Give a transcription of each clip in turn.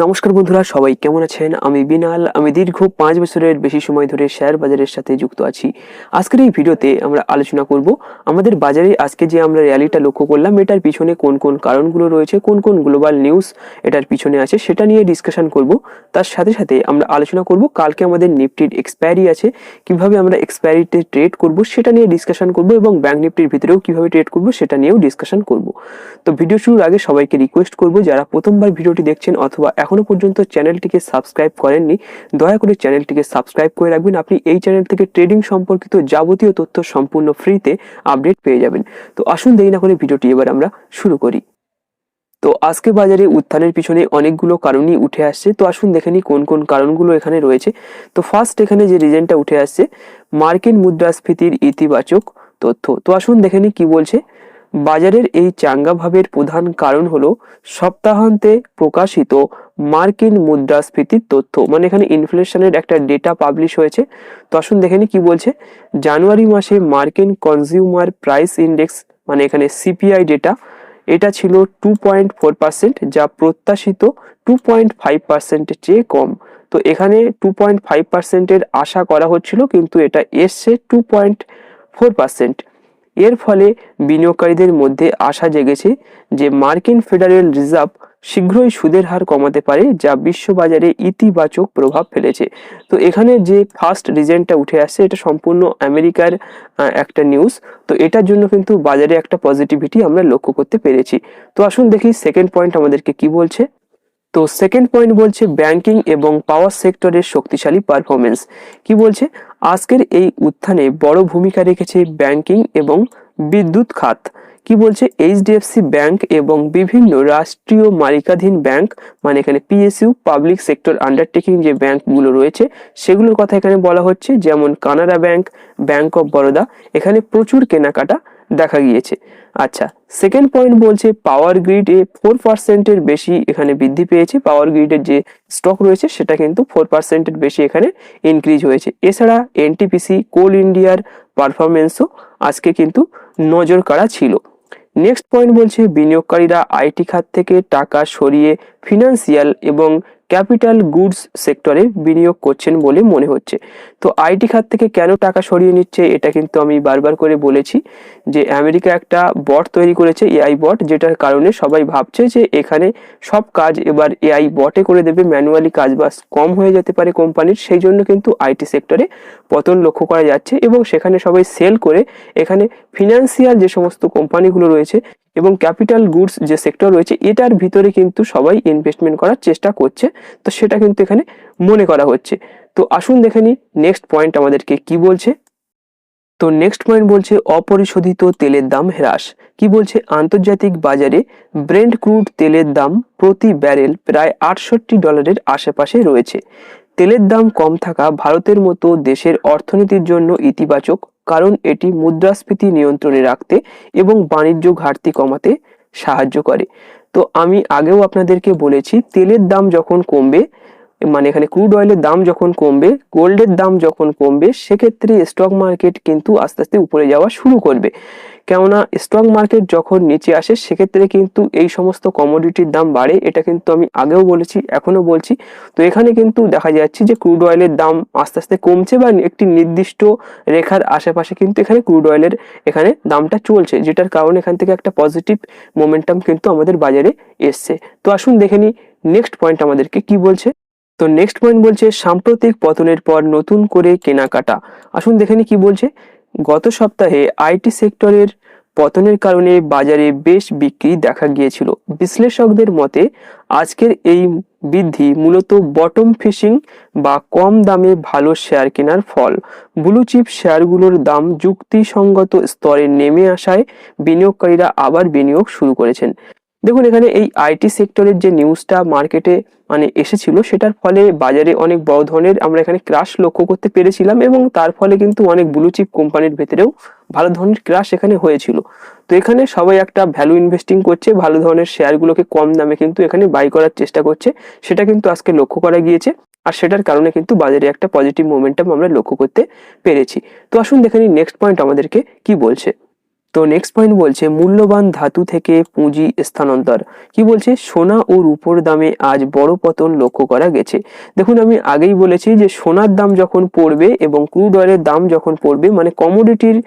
নমস্কার বন্ধুরা, সবাই কেমন আছেন? আমি বিনাল। আমি দীর্ঘ 5 বছরের বেশি সময় ধরে শেয়ার বাজারের সাথে যুক্ত আছি। আজকের এই ভিডিওতে আমরা আলোচনা করব আমাদের বাজারে আজকে যে আমরা র্যালিটা লক্ষ্য করলাম এটার পিছনে কোন কোন কারণগুলো রয়েছে, কোন কোন গ্লোবাল নিউজ এটার পিছনে আছে সেটা নিয়ে ডিসকাশন করব। তার সাথে সাথে আমরা আলোচনা করব কালকে আমাদের নিফটির এক্সপায়ারি আছে, কিভাবে আমরা এক্সপায়ারিতে ট্রেড করব সেটা নিয়ে ডিসকাশন করব, এবং ব্যাংক নিফটির ভিতরেও কিভাবে ট্রেড করব সেটা নিয়েও ডিসকাশন করব। তো ভিডিও শুরুর আগে সবাইকে রিকোয়েস্ট করব, যারা প্রথমবার ভিডিওটি দেখছেন অথবা এখনো পর্যন্ত চ্যানেলটিকে সাবস্ক্রাইব করেননি, দয়া করে চ্যানেলটিকে সাবস্ক্রাইব করে রাখবেন। আপনি এই চ্যানেল থেকে ট্রেডিং সম্পর্কিত যাবতীয় তথ্য সম্পূর্ণ ফ্রিতে আপডেট পেয়ে যাবেন। তো আসুন দেরি না করে ভিডিওটি এবার আমরা শুরু করি। তো আজকে বাজারে উত্থানের পিছনে অনেকগুলো কারণই উঠে আসছে। তো আসুন দেখে নিই কোন কোন কারণগুলো এখানে রয়েছে। তো ফার্স্ট এখানে যে রিজনটা উঠে আসছে, মার্কিন মুদ্রাস্ফীতির ইতিবাচক তথ্য। তো আসুন দেখে নিই কি বলছে। বাজারের এই চাঙ্গা ভাবের প্রধান কারণ হলো সপ্তাহান্তে প্রকাশিত মার্কিন মুদ্রাস্ফীতির তথ্য, মানে এখানে ইনফ্লেশনের একটা ডেটা পাবলিশ হয়েছে। তো আসুন দেখে নিই কি বলছে। জানুয়ারি মাসে মার্কিন কনজিউমার প্রাইস ইন্ডেক্স, মানে এখানে সিপিআই ডেটা, এটা ছিল 2.4%, যা প্রত্যাশিত 2.5%-এর চেয়ে কম। তো এখানে 2.5%-এর আশা করা হচ্ছিল, কিন্তু এটা এসছে 2.4%। এর ফলে বিনিয়োগকারীদের মধ্যে আশা জেগেছে যে মার্কিন ফেডারেল রিজার্ভ শীঘ্রই সুদের হার কমাতে পারে, যা বিশ্ববাজারে ইতিবাচক প্রভাব ফেলেছে। তো এখানে যে ফার্স্ট রিজনটা উঠে আসছে এটা সম্পূর্ণ আমেরিকার একটা নিউজ। তো এটার জন্য কিন্তু বাজারে একটা পজিটিভিটি আমরা লক্ষ্য করতে পেরেছি। তো আসুন দেখি সেকেন্ড পয়েন্ট আমাদেরকে কি বলছে। তো সেকেন্ড পয়েন্ট বলছে ব্যাংকিং এবং পাওয়ার সেক্টরের শক্তিশালী পারফরমেন্স। কি বলছে, আজকের এই উত্থানে বড় ভূমিকা রেখেছে ব্যাংকিং এবং বিদ্যুৎ খাত। কি বলছে, এইচডিএফসি ব্যাংক এবং বিভিন্ন রাষ্ট্রীয় মালিকাধীন ব্যাংক, মানে এখানে পিএসইউ পাবলিক সেক্টর আন্ডারটেকিং যে ব্যাংকগুলো রয়েছে সেগুলোর কথা এখানে বলা হচ্ছে, যেমন Canara bank, bank of Baroda, এখানে প্রচুর কেনাকাটা দেখা গিয়েছে। আচ্ছা, সেকেন্ড পয়েন্ট বলছে পাওয়ার গ্রিড এ 4%-এর বেশি এখানে বৃদ্ধি পেয়েছে। পাওয়ার গ্রিডের যে স্টক রয়েছে সেটা কিন্তু 4%-এর বেশি এখানে ইনক্রিজ হয়েছে। এছাড়া এনটিপিসি কোল ইন্ডিয়ার পারফরমেন্সও আজকে কিন্তু নজর কাড়া ছিল। নেক্সট পয়েন্ট বলছে বিনিয়োগকারীরা আইটি খাত থেকে টাকা সরিয়ে ফিনান্সিয়াল এবং ক্যাপিটাল গুডস সেক্টরে বিনিয়োগ করছেন বলে মনে হচ্ছে। তো আইটি খাত থেকে কেন টাকা সরিয়ে নিচ্ছে, এটা কিন্তু আমি বারবার করে বলেছি যে আমেরিকা একটা বট তৈরি করেছে, এআই বট, যেটার কারণে সবাই ভাবছে যে এখানে সব কাজ এবার এআই বটে করে দেবে, ম্যানুয়ালি কাজ বাস কম হয়ে যেতে পারে কোম্পানির। সেই জন্য কিন্তু আইটি সেক্টরে পতন লক্ষ্য করা যাচ্ছে, এবং সেখানে সবাই সেল করে এখানে ফিনান্সিয়াল যে সমস্ত কোম্পানিগুলো রয়েছে এবং ক্যাপিটাল গুডস যে সেক্টর রয়েছে এটার ভিতরে কিন্তু সবাই ইনভেস্টমেন্ট করার চেষ্টা করছে। তো সেটা কিন্তু এখানে মনে করা হচ্ছে। তো আসুন দেখে নিই নেক্সট পয়েন্ট আমাদেরকে কি বলছে। তো নেক্সট পয়েন্ট বলছে অপরিশোধিত তেলের দাম হ্রাস। কি বলছে, আন্তর্জাতিক বাজারে ব্রেন্ট ক্রুড তেলের দাম প্রতি ব্যারেল প্রায় $68 আশেপাশে রয়েছে। তেলের দাম কম থাকা ভারতের মতো দেশের অর্থনীতির জন্য ইতিবাচক, কারণ এটি মুদ্রাস্ফীতি নিয়ন্ত্রণে রাখতে এবং বাণিজ্য ঘাটতি কমাতে সাহায্য করে। তো আমি আগেও আপনাদেরকে বলেছি তেলের দাম যখন কমবে, মানে এখানে ক্রুড অয়েলের দাম যখন কমবে, গোল্ডের দাম যখন কমবে, সেক্ষেত্রে স্টক মার্কেট কিন্তু আস্তে আস্তে উপরে যাওয়া শুরু করবে। কেননা স্টক মার্কেট যখন নিচে আসে সেক্ষেত্রে কিন্তু এই সমস্ত কমোডিটির দাম বাড়ে, এটা কিন্তু আমি আগেও বলেছি এখনো বলছি। তো এখানে কিন্তু দেখা যাচ্ছে যে ক্রুড অয়েলের দাম আস্তে আস্তে কমছে, বা একটি নির্দিষ্ট রেখার আশেপাশে কিন্তু এখানে ক্রুড অয়েলের এখানে দামটা চলছে, যেটার কারণে এখান থেকে একটা পজিটিভ মোমেন্টাম কিন্তু আমাদের বাজারে এসছে। তো আসুন দেখে নিই নেক্সট পয়েন্ট আমাদেরকে কি বলছে। তো নেক্সট পয়েন্ট বলছে সাম্প্রতিক পতনের পর নতুন করে কেনাকাটা। আসুন দেখে নিই কি বলছে। গত সপ্তাহে আইটি সেক্টরের পতনের কারণে বাজারে বেশ বিক্রি দেখা গিয়েছিল। বিশ্লেষকদের মতে আজকের এই বৃদ্ধি মূলত বটম ফিশিং বা কম দামে ভালো শেয়ার কেনার ফল। ব্লু চিপ শেয়ারগুলোর দাম যুক্তিসঙ্গত স্তরে নেমে আসায় বিনিয়োগকারীরা আবার বিনিয়োগ শুরু করেছেন। দেখুন এখানে এই আইটি সেক্টরের যে নিউজটা মার্কেটে মানে এসেছিল সেটার ফলে বাজারে অনেক বড় ধরনের আমরা এখানে ক্রাশ লক্ষ্য করতে পেরেছিলাম, এবং তার ফলে কিন্তু অনেক ব্লু চিপ কোম্পানির ভেতরেও ভালো ধরনের ক্রাশ এখানে হয়েছিল। তো এখানে সবাই একটা ভ্যালু ইনভেস্টিং করছে, ভালো ধরনের শেয়ারগুলোকে কম দামে কিন্তু এখানে বাই করার চেষ্টা করছে, সেটা কিন্তু আজকে লক্ষ্য করা গিয়েছে। আর সেটার কারণে কিন্তু বাজারে একটা পজিটিভ মোমেন্টাম আমরা লক্ষ্য করতে পেরেছি। তো আসুন দেখে নিই নেক্সট পয়েন্ট আমাদেরকে কি বলছে। তো নেক্সট পয়েন্ট বলছে মূল্যবান ধাতু থেকে পুঁজি স্থানান্তর। কি বলছে, সোনা ও রূপোর দামে আজ বড় পতন লক্ষ্য করা গেছে। দেখুন আমি আগেই বলেছি যে সোনার দাম যখন পড়বে এবং ক্রুড অয়েলের দাম যখন পড়বে, মানে কমোডিটির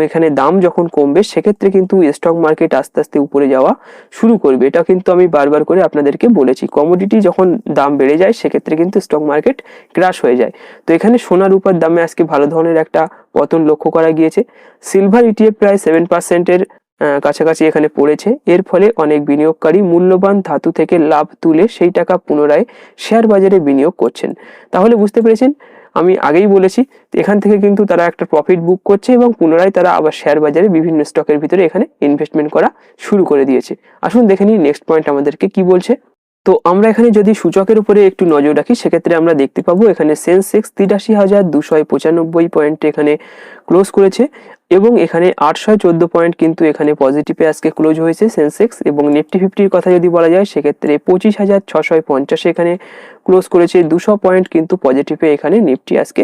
এখানে দাম যখন কমবে, সেক্ষেত্রে কিন্তু স্টক মার্কেট আস্তে আস্তে উপরে যাওয়া শুরু করবে। এটা কিন্তু আমি বারবার করে আপনাদেরকে বলেছি, কমোডিটি যখন দাম বেড়ে যায় সেক্ষেত্রে কিন্তু স্টক মার্কেট ক্র্যাশ হয়ে যায়। তো এখানে সোনা রূপার দামে আজকে ভালো ধরনের একটা পতন লক্ষ্য করা গিয়েছে। সিলভার ইটিএফ প্রায় 7%-এর কাছাকাছি এখানে পড়েছে। এর ফলে অনেক বিনিয়োগকারী মূল্যবান ধাতু থেকে লাভ তুলে সেই টাকা পুনরায় শেয়ার বাজারে বিনিয়োগ করছেন। তাহলে বুঝতে পেরেছেন, আমি আগেই বলেছি এখান থেকে কিন্তু তারা একটা প্রফিট বুক করছে এবং পুনরায় তারা আবার শেয়ার বাজারে বিভিন্ন স্টকের ভিতরে এখানে ইনভেস্টমেন্ট করা শুরু করে দিয়েছে। আসুন দেখে নিই নেক্সট পয়েন্ট আমাদেরকে কি বলছে। তো আমরা এখানে যদি সূচকের উপরে একটু নজর রাখি, সেক্ষেত্রে আমরা দেখতে পাবো এখানে সেন্সেক্স 83,295 পয়েন্টে এখানে ক্লোজ করেছে এবং এখানে 814 পয়েন্ট কিন্তু এখানে পজিটিভে আজকে ক্লোজ হয়েছে সেন্সেক্স। এবং নিফটি ফিফটির কথা যদি বলা যায় সেক্ষেত্রে 25,650 এখানে ক্লোজ করেছে। 200 পয়েন্ট কিন্তু পজিটিভে এখানে নিফটি আজকে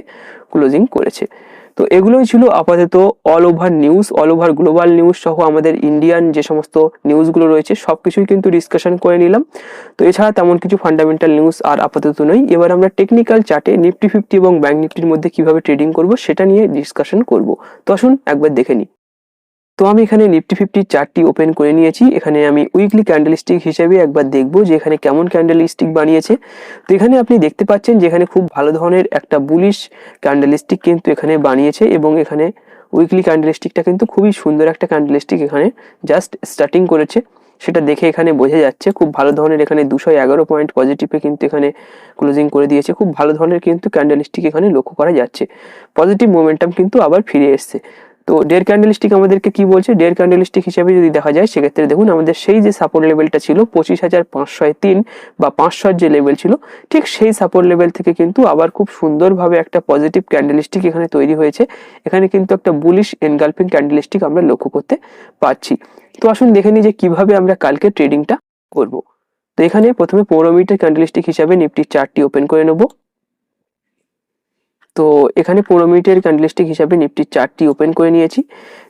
ক্লোজিং করেছে। তো এগুলোই ছিল আপাতত all over news, all over global news সহ আমাদের ইন্ডিয়ান যে সমস্ত নিউজগুলো রয়েছে সবকিছুই কিন্তু ডিসকাশন করে নিলাম। তো এছাড়া তেমন কিছু ফান্ডামেন্টাল নিউজ আর আপাতত নয়। এবার আমরা টেকনিক্যাল চার্টে নিফটি ফিফটি এবং ব্যাংক নিফটির মধ্যে কিভাবে ট্রেডিং করব সেটা নিয়ে ডিসকাশন করব। তো আসুন একবার দেখে নিই। তো আমি এখানে নিফটি ফিফটির চার্টটি ওপেন করে নিয়েছি। এখানে আমি উইকলি ক্যান্ডেলস্টিক হিসেবে একবার দেখবো যে এখানে কেমন ক্যান্ডেলস্টিক বানিয়েছে। তো এখানে আপনি দেখতে পাচ্ছেন যে এখানে খুব ভালো ধরনের একটা বুলিশ ক্যান্ডেলস্টিক কিন্তু এখানে বানিয়েছে এবং এখানে উইকলি ক্যান্ডেলস্টিকটা কিন্তু খুবই সুন্দর একটা ক্যান্ডেলস্টিক এখানে জাস্ট স্টার্টিং করেছে, সেটা দেখে এখানে বোঝা যাচ্ছে। খুব ভালো ধরনের এখানে 211 পয়েন্ট পজিটিভে কিন্তু এখানে ক্লোজিং করে দিয়েছে। খুব ভালো ধরনের কিন্তু ক্যান্ডেলস্টিক এখানে লক্ষ্য করা যাচ্ছে। পজিটিভ মোমেন্টাম কিন্তু আবার ফিরে এসছে। তো ডের ক্যান্ডেলস্টিক আমাদেরকে কি বলছে, ডের ক্যান্ডেলস্টিক হিসেবে যদি দেখা যায় সেক্ষেত্রে দেখুন আমাদের সেই যে সাপোর্ট লেভেলটা ছিল 25,503 বা 500 যে লেভেল ছিল, ঠিক সেই সাপোর্ট লেভেল থেকে কিন্তু আবার খুব সুন্দরভাবে একটা পজিটিভ ক্যান্ডেলস্টিক এখানে তৈরি হয়েছে। এখানে কিন্তু একটা বুলিশ এনগালফিং ক্যান্ডেলস্টিক আমরা লক্ষ্য করতে পারছি। তো আসুন দেখে নিই যে কিভাবে আমরা কালকে ট্রেডিংটা করব। তো এখানে প্রথমে 15 মিনিটের ক্যান্ডেলস্টিক হিসাবে নিফটির চার্টটি ওপেন করে নেব। তো এখানে 15 মিনিটের ক্যান্ডেলস্টিক হিসাবে নিফটির চার্টটি ওপেন করে নিয়েছি।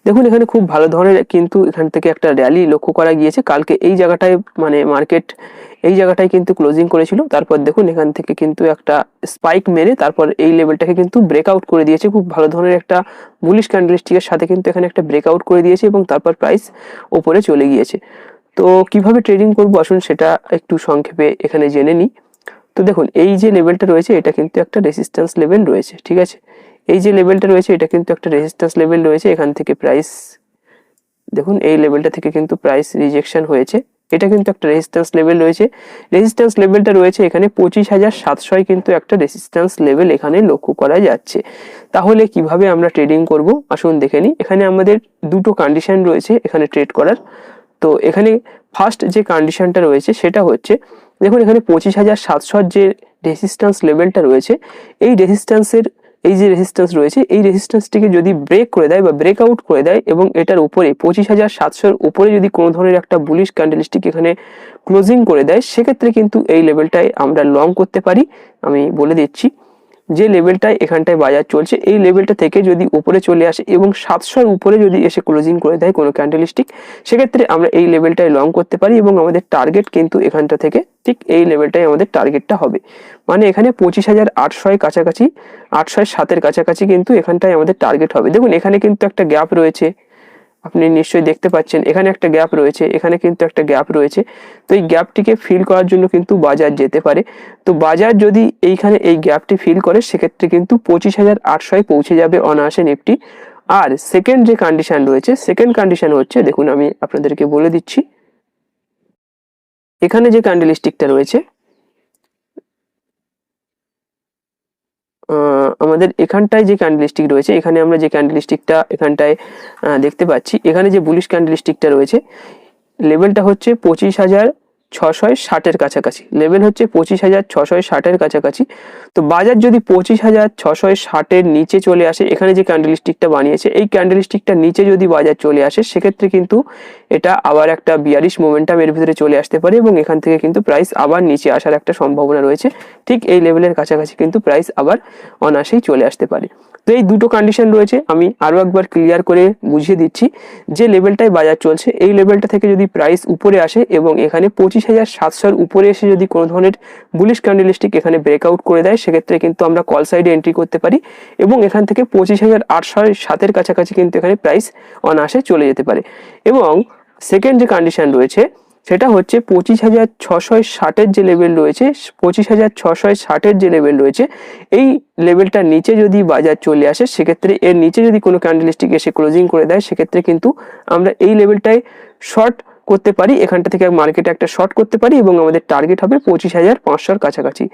দেখুন এখানে খুব ভালো ধরনের কিন্তু এখান থেকে একটা র্যালি লক্ষ্য করা গিয়েছে। কালকে এই জায়গাটায় মানে মার্কেট এই জায়গাটায় কিন্তু ক্লোজিং করেছিল, তারপর দেখুন এখান থেকে কিন্তু একটা স্পাইক মেরে তারপর এই লেভেলটাকে কিন্তু ব্রেকআউট করে দিয়েছে। খুব ভালো ধরনের একটা বুলিশ ক্যান্ডেলস্টিকের সাথে কিন্তু এখানে একটা ব্রেকআউট করে দিয়েছে এবং তারপর প্রাইস ওপরে চলে গিয়েছে। তো কিভাবে ট্রেডিং করব আসুন সেটা একটু সংক্ষেপে এখানে জেনে নিই। তো দেখুন এই যে লেভেলটা রয়েছে এটা কিন্তু একটা রেজিস্ট্যান্স লেভেল রয়েছে, ঠিক আছে। এই যে লেভেলটা রয়েছে এটা কিন্তু একটা রেজিস্ট্যান্স লেভেল রয়েছে। এখান থেকে প্রাইস দেখুন এই লেভেলটা থেকে কিন্তু প্রাইস রিজেকশন হয়েছে। এটা কিন্তু একটা রেজিস্ট্যান্স লেভেল রয়েছে। রেজিস্ট্যান্স লেভেলটা রয়েছে এখানে 25,700 কিন্তু একটা রেজিস্ট্যান্স লেভেল এখানে লক্ষ্য করা যাচ্ছে। তাহলে কিভাবে আমরা ট্রেডিং করব আসুন দেখে নিই। এখানে আমাদের দুটো কন্ডিশন রয়েছে এখানে ট্রেড করার। তো এখানে ফার্স্ট যে কন্ডিশনটা রয়েছে সেটা হচ্ছে, দেখুন এখানে 25,700 যে রেজিস্ট্যান্স লেভেলটা রয়েছে, এই রেজিস্ট্যান্সের এই যে রেজিস্ট্যান্স রয়েছে এই রেজিস্ট্যান্সটিকে যদি ব্রেক করে দেয় বা ব্রেকআউট করে দেয় এবং এটার উপরে 25,700 উপরে যদি কোনো ধরনের একটা বুলিশ ক্যান্ডেলস্টিক এখানে ক্লোজিং করে দেয়, সেক্ষেত্রে কিন্তু এই লেভেলটায় আমরা লং করতে পারি। আমি বলে দিচ্ছি, যে লেভেলটায় এখানটায় বাজার চলছে এই লেভেলটা থেকে যদি উপরে চলে আসে এবং 700 উপরে যদি এসে ক্লোজিং করে দেয় কোনো ক্যান্ডেলস্টিক, সেক্ষেত্রে আমরা এই লেভেলটায় লং করতে পারি এবং আমাদের টার্গেট কিন্তু এখানটা থেকে ঠিক এই লেভেলটাই আমাদের টার্গেটটা হবে। মানে এখানে 25,800 কাছাকাছি 807 কাছাকাছি কিন্তু এখানটায় আমাদের টার্গেট হবে। দেখুন এখানে কিন্তু একটা গ্যাপ রয়েছে, আপনি নিশ্চয়ই দেখতে পাচ্ছেন এখানে একটা গ্যাপ রয়েছে, এখানে কিন্তু একটা গ্যাপ রয়েছে। তো এই গ্যাপটিকে ফিল করার জন্য কিন্তু বাজার যেতে পারে। তো বাজার যদি এইখানে এই গ্যাপটি ফিল করে সেক্ষেত্রে কিন্তু 25,800 পৌঁছে যাবে অনায়াসে নিফটি। আর সেকেন্ড যে কন্ডিশন রয়েছে, সেকেন্ড কন্ডিশন হচ্ছে, দেখুন আমি আপনাদেরকে বলে দিচ্ছি, এখানে যে ক্যান্ডেলস্টিকটা রয়েছে আমাদের এখানটায় যে ক্যান্ডেলস্টিক রয়েছে, এখানে আমরা যে ক্যান্ডেলস্টিকটা এখানটায় দেখতে পাচ্ছি, এখানে যে বুলিশ ক্যান্ডেলস্টিকটা রয়েছে লেভেলটা হচ্ছে 25,660 কাছাকাছি। লেভেল হচ্ছে 25,660 কাছাকাছি। তো বাজার যদি 25,660 নিচে চলে আসে, এখানে যে ক্যান্ডেলস্টিকটা বানিয়েছে এই ক্যান্ডেলস্টিকটা নিচে যদি বাজার চলে আসে সেক্ষেত্রে কিন্তু এটা আবার একটা বিয়ারিশ মোমেন্টাম এর ভিতরে চলে আসতে পারে এবং এখান থেকে কিন্তু প্রাইস আবার নিচে আসার একটা সম্ভাবনা রয়েছে। ঠিক এই লেভেলের কাছাকাছি কিন্তু প্রাইস আবার অনায়াসেই চলে আসতে পারে। তো এই দুটো কন্ডিশন রয়েছে, আমি আরো একবার ক্লিয়ার করে বুঝিয়ে দিচ্ছি। যে লেভেলটায় বাজার চলছে এই লেভেলটা থেকে যদি প্রাইস উপরে আসে এবং এখানে 25,700 উপরে এসে যদি কোনো ধরনের বুলিশ ক্যান্ডেলস্টিক এখানে ব্রেকআউট করে দেয়, সেক্ষেত্রে কিন্তু আমরা কল সাইডে এন্ট্রি করতে পারি এবং এখান থেকে 25,807 কাছাকাছি কিন্তু এখানে প্রাইস অনায়াসে চলে যেতে পারে। এবং সেকেন্ড যে কন্ডিশন রয়েছে সেটা হচ্ছে 25,660 যে লেভেল রয়েছে, 25,660 যে লেভেল রয়েছে, এই লেভেলটার নিচে যদি বাজার চলে আসে, সেক্ষেত্রে এর নিচে যদি কোনো ক্যান্ডেলস্টিক এসে ক্লোজিং করে দেয়, সেক্ষেত্রে কিন্তু আমরা এই লেভেলটায় শর্ট করতে পারি, এখানটা থেকে মার্কেটে একটা শর্ট করতে পারি এবং আমাদের টার্গেট হবে 25,500 কাছাকাছি।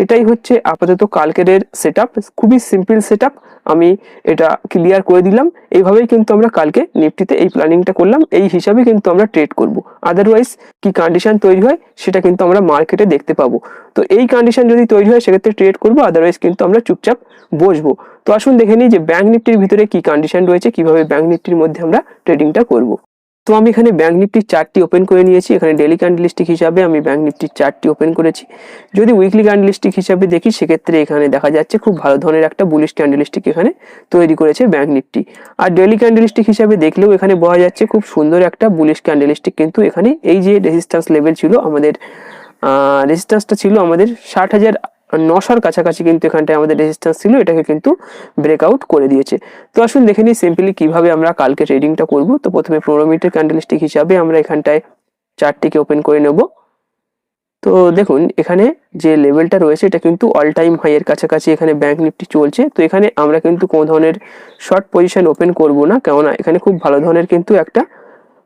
এটাই হচ্ছে আপাতত কালকের সেটআপ, খুবই সিম্পল সেটআপ, আমি এটা ক্লিয়ার করে দিলাম। এইভাবেই কিন্তু আমরা কালকে নিফটিতে এই প্ল্যানিংটা করলাম, এই হিসাবে কিন্তু আমরা ট্রেড করব। আদারওয়াইজ কি কন্ডিশন তৈরি হয় সেটা কিন্তু আমরা মার্কেটে দেখতে পাবো। তো এই কন্ডিশন যদি তৈরি হয় সেক্ষেত্রে ট্রেড করবো, আদারওয়াইজ কিন্তু আমরা চুপচাপ বসবো। তো আসুন দেখে নিই যে ব্যাংক নিফটির ভিতরে কি কন্ডিশন রয়েছে, কিভাবে ব্যাংক নিফটির মধ্যে আমরা ট্রেডিংটা করব। তো আমি এখানে ব্যাংক নিফটির চার্টটি ওপেন করে নিয়েছি, এখানে ডেইলি ক্যান্ডেলস্টিক হিসাবে আমি ব্যাংক নিফটির চার্টটি ওপেন করেছি। যদি উইকলি ক্যান্ডেলস্টিক হিসাবে দেখি, সেক্ষেত্রে এখানে দেখা যাচ্ছে খুব ভালো ধরনের একটা বুলিশ ক্যান্ডেলস্টিক এখানে তৈরি করেছে ব্যাংক নিফটি। আর ডেইলি ক্যান্ডেলস্টিক হিসাবে দেখলেও এখানে বোঝা যাচ্ছে খুব সুন্দর একটা বুলিশ ক্যান্ডেলস্টিক, কিন্তু এখানে এই যে রেজিস্ট্যান্স লেভেল ছিল আমাদের, রেজিস্ট্যান্সটা ছিল আমাদের 60,900 কাছাকাছি, কিন্তু এখানটায় আমাদের রেজিস্ট্যান্স ছিল, এটাকে কিন্তু ব্রেকআউট করে দিয়েছে। তো আসুন দেখে নিই সিম্পলি কিভাবে আমরা কালকে ট্রেডিংটা করব। তো প্রথমে 15 মিনিটের ক্যান্ডেলস্টিক হিসাবে আমরা এখানটায় চার্টটিকে ওপেন করে নেব। তো দেখুন এখানে যে লেভেলটা রয়েছে এটা কিন্তু অল টাইম হাই এর কাছাকাছি এখানে ব্যাংক নিফটি চলছে। তো এখানে আমরা কিন্তু কোনো ধরনের শর্ট পজিশন ওপেন করব না, কেননা এখানে খুব ভালো ধরনের কিন্তু একটা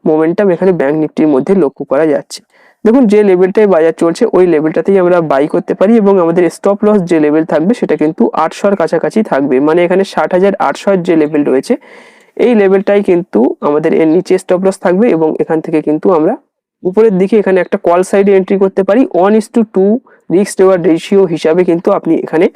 মোমেন্টাম এখানে ব্যাংক নিফটির মধ্যে লক্ষ্য করা যাচ্ছে। দেখুন যে লেভেলটায় বাজার চলছে ওই লেভেলটাতেই আমরা বাই করতে পারি এবং আমাদের স্টপ লস যে লেভেল থাকবে সেটা কিন্তু 800 কাছাকাছি থাকবে, মানে এখানে 60,800 যে লেভেল রয়েছে এই লেভেলটাই কিন্তু আমাদের এর নিচে স্টপ লস থাকবে এবং এখান থেকে কিন্তু আমরা উপরের দিকে এখানে একটা কল সাইডে এন্ট্রি করতে পারি। 1:2 রিস্ক রিওয়ার্ড রেশিও হিসাবে কিন্তু আপনি এখানে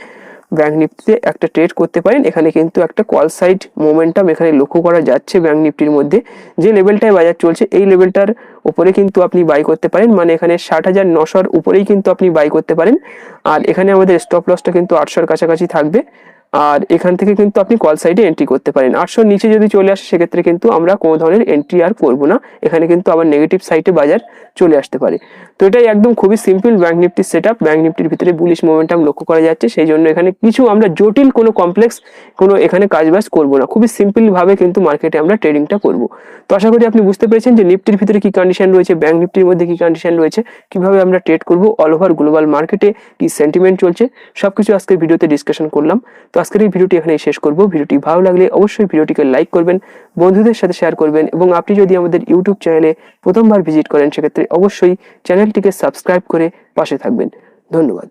ব্যাংক নিফটিতে একটা ট্রেড করতে পারেন। এখানে কিন্তু একটা কল সাইড মোমেন্টাম এখানে লক্ষ্য করা যাচ্ছে ব্যাংক নিফটির মধ্যে। যে লেভেলটায় বাজার চলছে এই লেভেলটার উপরে কিন্তু আপনি বাই করতে পারেন, মানে এখানে 60,900 উপরেই কিন্তু আপনি বাই করতে পারেন। আর এখানে আমাদের স্টপ লসটা কিন্তু 800 কাছাকাছি থাকবে, আর এখান থেকে কিন্তু আপনি কল সাইডে এন্ট্রি করতে পারেন। 800 নিচে যদি চলে আসে সেক্ষেত্রে কিন্তু আমরা কোনো ধরনের এন্ট্রি আর করবো না, এখানে কিন্তু আবার নেগেটিভ সাইডে বাজার চলে আসতে পারে। তো এটাই একদম খুবই সিম্পল ব্যাংক নিফটির সেটআপ। ব্যাংক নিফটির ভিতরে বুলিশ মোমেন্টাম লক্ষ্য করা যাচ্ছে, সেই জন্য এখানে কিছু আমরা জটিল কোনো কমপ্লেক্স কোনো এখানে কাজবাজ করবো না, খুবই সিম্পল ভাবে কিন্তু মার্কেটে আমরা ট্রেডিংটা করব। তো আশা করি আপনি বুঝতে পেরেছেন যে নিফটির ভিতরে কি কন্ডিশন রয়েছে, ব্যাংক নিফটির মধ্যে কি কন্ডিশন রয়েছে, কিভাবে আমরা ট্রেড করব, অল ওভার গ্লোবাল মার্কেটে কি সেন্টিমেন্ট চলছে, সবকিছু আজকের ভিডিওতে ডিসকাশন করলাম। তো আজকের এই ভিডিওটি এখানে শেষ করব। ভিডিওটি ভালো লাগলে অবশ্যই ভিডিওটিকে লাইক করবেন, বন্ধুদের সাথে শেয়ার করবেন এবং আপনি যদি আমাদের ইউটিউব চ্যানেলে প্রথমবার ভিজিট করেন সেক্ষেত্রে অবশ্যই চ্যানেলটিকে সাবস্ক্রাইব করে পাশে থাকবেন। ধন্যবাদ।